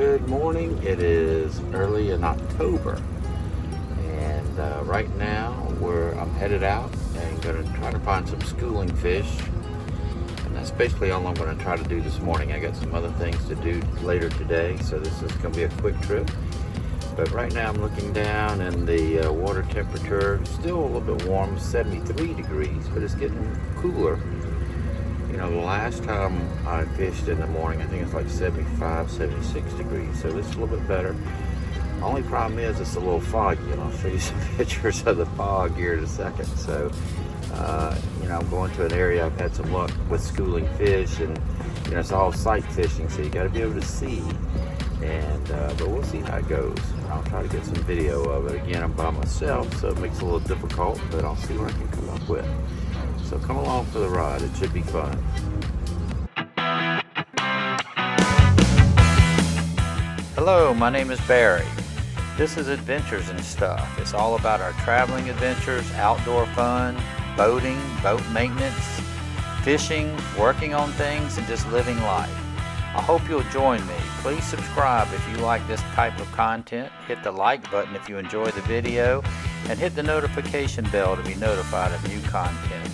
Good morning. It is early in October, and right now I'm headed out and going to try to find some schooling fish, and that's basically all I'm going to try to do this morning. I got some other things to do later today, so this is going to be a quick trip. But right now I'm looking down, and the water temperature is still a little bit warm, 73 degrees, but it's getting cooler. You know, the last time I fished in the morning, I think it's like 75, 76 degrees. So this is a little bit better. Only problem is it's a little foggy, and I'll show you some pictures of the fog here in a second. So, you know, I'm going to an area I've had some luck with schooling fish, and, you know, it's all sight fishing, so you got to be able to see. And, but we'll see how it goes. I'll try to get some video of it. Again, I'm by myself, so it makes it a little difficult, but I'll see what I can come up with. So come along for the ride. It should be fun. Hello, my name is Barry. This is Adventures and Stuff. It's all about our traveling adventures, outdoor fun, boating, boat maintenance, fishing, working on things, and just living life. I hope you'll join me. Please subscribe if you like this type of content. Hit the like button if you enjoy the video, and hit the notification bell to be notified of new content.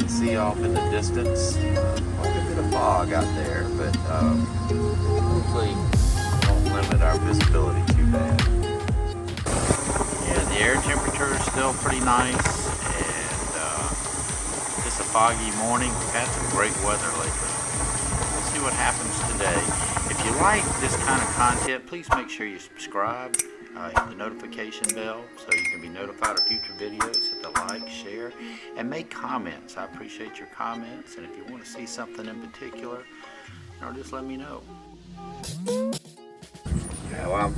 See off in the distance, quite a bit of fog out there, but hopefully it won't limit our visibility too bad. Yeah, the air temperature is still pretty nice, and just a foggy morning. We've had some great weather lately. We'll see what happens today. If you like this kind of content, please make sure you subscribe. Hit the notification bell so you can be notified of future videos. Hit the like, share, and make comments. I appreciate your comments, and if you want to see something in particular, you know, just let me know. Yeah, well, I'm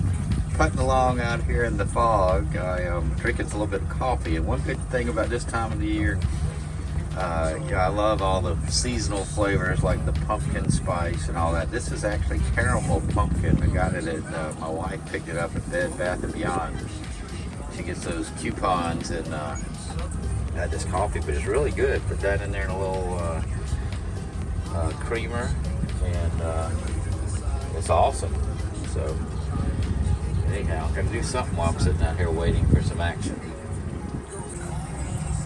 putting along out here in the fog. I'm drinking a little bit of coffee, and one good thing about this time of the year, yeah, I love all the seasonal flavors like the pumpkin spice and all that. This is actually caramel pumpkin. I got it at, my wife picked it up at Bed Bath & Beyond. She gets those coupons, and had this coffee, but it's really good. Put that in there in a little creamer, and it's awesome. So anyhow, I'm gonna do something while I'm sitting out here waiting for some action.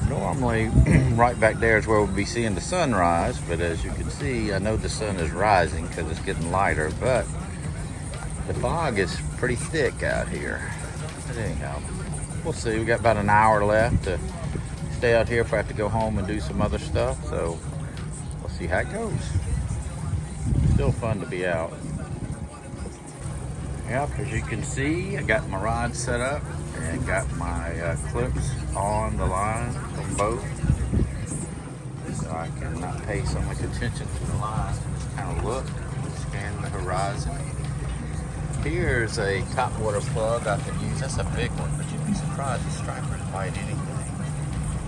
Normally, right back there is where we'll be seeing the sunrise, but as you can see, I know the sun is rising because it's getting lighter, but the fog is pretty thick out here. But anyhow, we'll see. We got about an hour left to stay out here if I have to go home and do some other stuff, so we'll see how it goes. Still fun to be out. Yep, as you can see, I got my rod set up and got my clips on the line from both, so I can not pay so much attention to the line. Just kind of look, scan the horizon. Here's a topwater plug I can use. That's a big one, but you'd be surprised the stripers bite anything.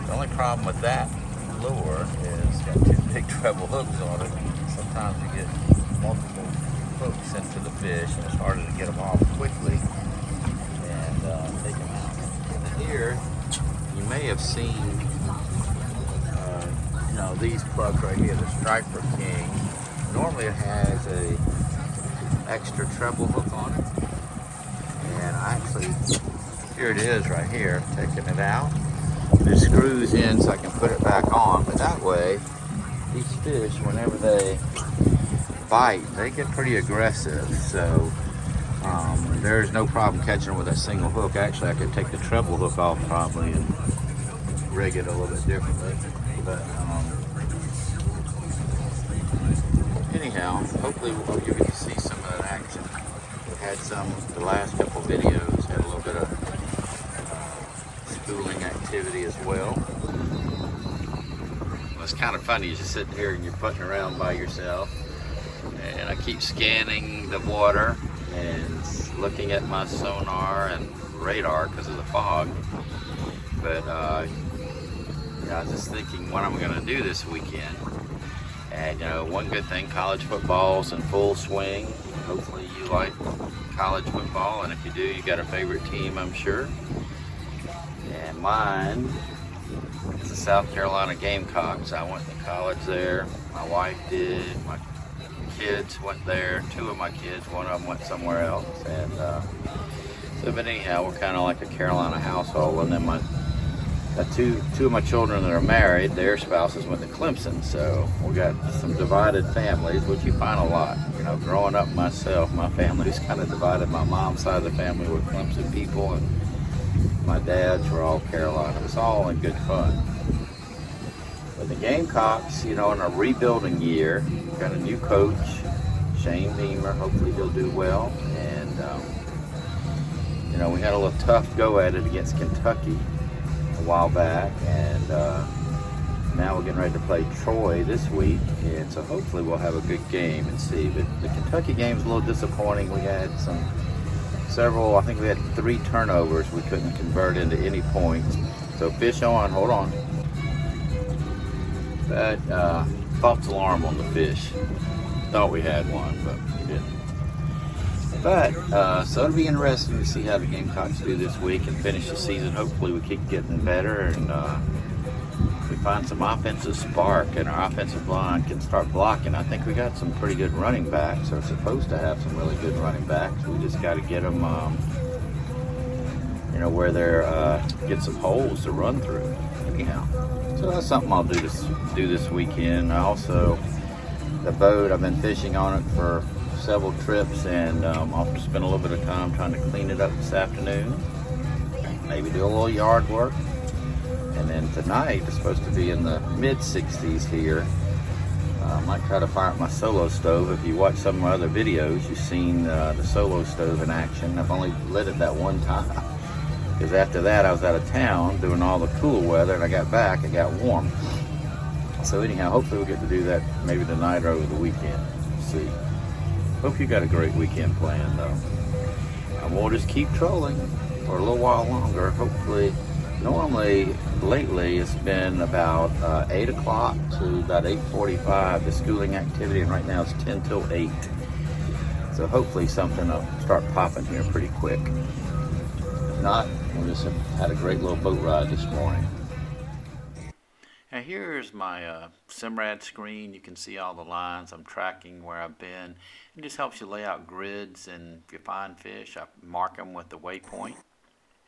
The only problem with that lure is it's got two big treble hooks on it. Sometimes you get multiple hooks into the fish, and it's harder to get them off quickly and take them out. And here, you may have seen, you know, these plugs right here, the Striper King. Normally it has a extra treble hook on it, and I actually, here it is right here, taking it out. It screws in so I can put it back on, but that way, these fish, whenever they bite, they get pretty aggressive, so there's no problem catching them with a single hook. Actually, I could take the treble hook off probably and rig it a little bit differently, but anyhow, hopefully we'll get to see some of that action. We had some, the last couple videos had a little bit of schooling activity as well. It's kind of funny, you're just sitting here and you're putting around by yourself, and I keep scanning the water and looking at my sonar and radar because of the fog. But yeah, I was just thinking what I'm going to do this weekend. And you know, one good thing, college football's in full swing. Hopefully you like college football, and if you do, you got a favorite team, I'm sure. And mine It's the South Carolina Gamecocks. I went to college there. My wife did. My kids went there. Two of my kids, one of them went somewhere else. And so, but anyhow, we're kind of like a Carolina household. And then my two of my children that are married, their spouses went to Clemson. So we got some divided families, which you find a lot. You know, growing up myself, my family's kind of divided. My mom's side of the family were Clemson people, and my dads were all Carolina. It was all in good fun. But the Gamecocks, you know, in a rebuilding year, got a new coach, Shane Beamer. Hopefully he'll do well. And, you know, we had a little tough go at it against Kentucky a while back. And now we're getting ready to play Troy this week. And so hopefully we'll have a good game and see. But the Kentucky game's a little disappointing. We had I think we had 3 turnovers we couldn't convert into any points. So fish on, hold on. But false alarm on the fish. Thought we had one, but we didn't. But so it'll be interesting to see how the Gamecocks do this week and finish the season. Hopefully we keep getting better and we find some offensive spark and our offensive line can start blocking. I think we got some pretty good running backs. We're supposed to have some really good running backs. We just got to get them, you know, where they're get some holes to run through. Anyhow, so that's something I'll do this weekend. I also, the boat, I've been fishing on it for several trips, and I'll spend a little bit of time trying to clean it up this afternoon. Maybe do a little yard work. And then tonight it's supposed to be in the mid-60s here. I might try to fire up my solo stove. If you watch some of my other videos, you've seen the solo stove in action. I've only lit it that one time because after that I was out of town doing all the cool weather, and I got back, it got warm. So anyhow, hopefully we'll get to do that maybe tonight or over the weekend. We'll see. Hope you got a great weekend planned though. And we'll just keep trolling for a little while longer, hopefully. Normally, lately, it's been about 8 o'clock to about 8:45, the schooling activity, and right now it's 10 till 8. So hopefully something will start popping here pretty quick. If not, we just had a great little boat ride this morning. Now here's my Simrad screen. You can see all the lines. I'm tracking where I've been. It just helps you lay out grids, and if you find fish, I mark them with the waypoint.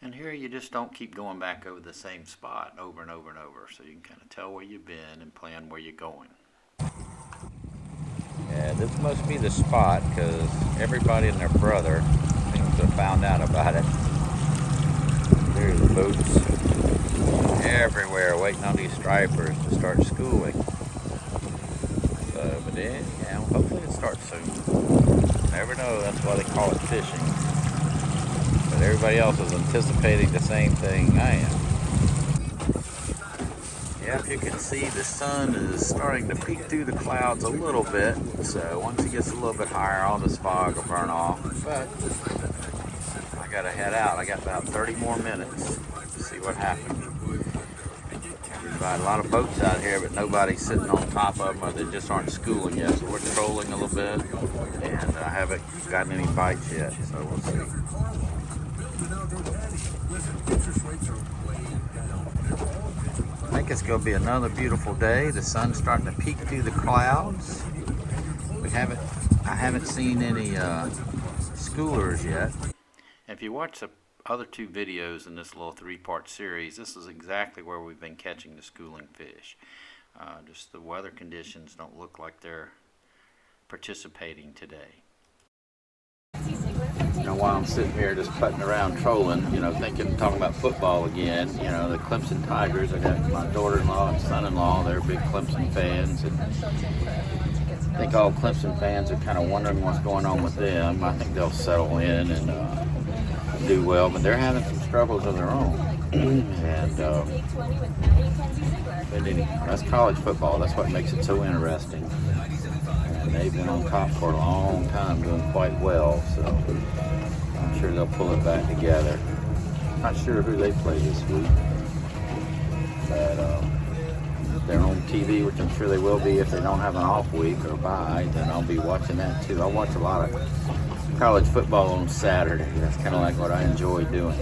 And here you just don't keep going back over the same spot over and over and over, so you can kind of tell where you've been and plan where you're going. Yeah, this must be the spot because everybody and their brother seems to have found out about it. There's boats everywhere waiting on these stripers to start schooling. So, but then, yeah, hopefully it starts soon. Never know, that's why they call it fishing. But everybody else is anticipating the same thing I am. Yeah, if you can see, the sun is starting to peek through the clouds a little bit. So once it gets a little bit higher, all this fog will burn off. But I gotta head out. I got about 30 more minutes to see what happens. We've got a lot of boats out here, but nobody's sitting on top of them, or they just aren't schooling yet. So we're trolling a little bit, and I haven't gotten any bites yet. So we'll see. I think it's going to be another beautiful day. The sun's starting to peek through the clouds. I haven't seen any schoolers yet. If you watch the other 2 videos in this little 3-part series, this is exactly where we've been catching the schooling fish. Just the weather conditions don't look like they're participating today. You know, while I'm sitting here just putting around trolling, you know, talking about football again, you know, the Clemson Tigers, I got my daughter-in-law and son-in-law, they're big Clemson fans, and I think all Clemson fans are kind of wondering what's going on with them. I think they'll settle in and do well, but they're having some struggles of their own. And but anyhow, that's college football. That's what makes it so interesting. And they've been on top for a long time, doing quite well. So I'm sure they'll pull it back together. Not sure who they play this week, but they're on TV, which I'm sure they will be if they don't have an off week or bye. Then I'll be watching that too. I watch a lot of college football on Saturday. That's kind of like what I enjoy doing.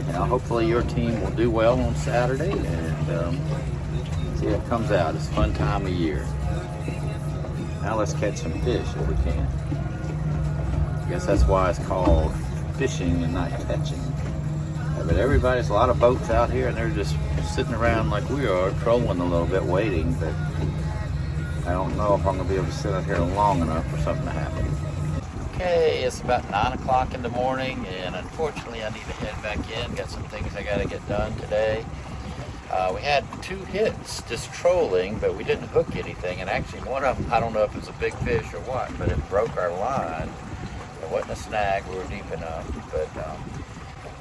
Now, hopefully your team will do well on Saturday, and see how it comes out. It's a fun time of year. Now let's catch some fish if we can. I guess that's why it's called fishing and not catching. But everybody's a lot of boats out here, and they're just sitting around like we are, trolling a little bit, waiting. But I don't know if I'm gonna be able to sit out here long enough for something to happen. Okay, it's about 9 o'clock in the morning, and unfortunately I need to head back in. Got some things I gotta get done today. We had 2 hits just trolling, but we didn't hook anything. And actually one of them, I don't know if it's a big fish or what, but it broke our line. It wasn't a snag, we were deep enough. But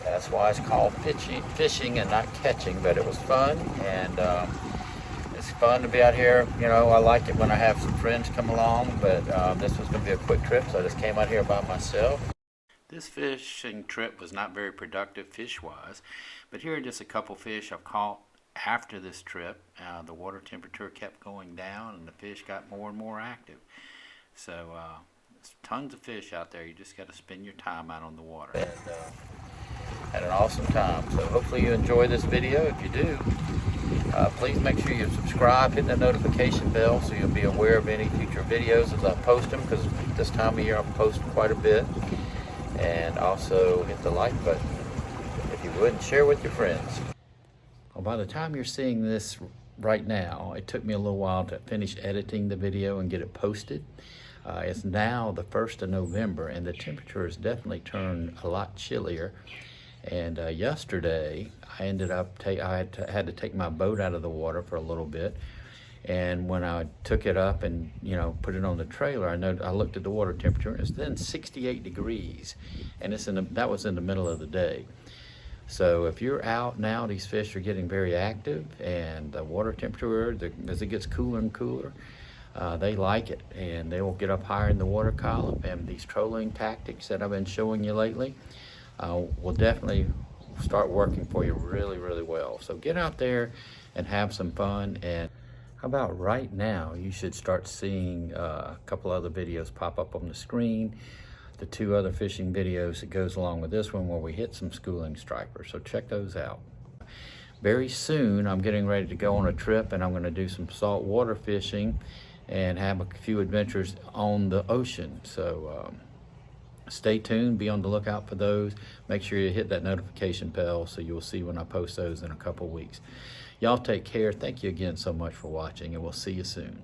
that's why it's called fishing and not catching. But it was fun, and it's fun to be out here. You know, I like it when I have some friends come along, but this was going to be a quick trip, so I just came out here by myself. This fishing trip was not very productive fish-wise, but here are just a couple fish I've caught after this trip. The water temperature kept going down, and the fish got more and more active. So there's tons of fish out there. You just got to spend your time out on the water. And, had an awesome time. So hopefully you enjoy this video. If you do, please make sure you subscribe, hit that notification bell so you'll be aware of any future videos as I post them, because this time of year I'm posting quite a bit. And also hit the like button if you would, and share with your friends. Well, by the time you're seeing this right now, it took me a little while to finish editing the video and get it posted. It's now the 1st of November, and the temperature has definitely turned a lot chillier. And yesterday I ended up I had to take my boat out of the water for a little bit, and when I took it up and put it on the trailer, I looked at the water temperature, and it's then 68 degrees, and that was in the middle of the day. So if you're out now, these fish are getting very active, and the water temperature, as it gets cooler and cooler, they like it, and they will get up higher in the water column. And these trolling tactics that I've been showing you lately will definitely start working for you really, really well. So get out there and have some fun. And how about right now, you should start seeing a couple other videos pop up on the screen. The 2 other fishing videos that goes along with this one, where we hit some schooling stripers. So check those out. Very soon I'm getting ready to go on a trip, and I'm going to do some saltwater fishing and have a few adventures on the ocean. So stay tuned, be on the lookout for those. Make sure you hit that notification bell so you'll see when I post those in a couple weeks. Y'all take care. Thank you again so much for watching, and we'll see you soon.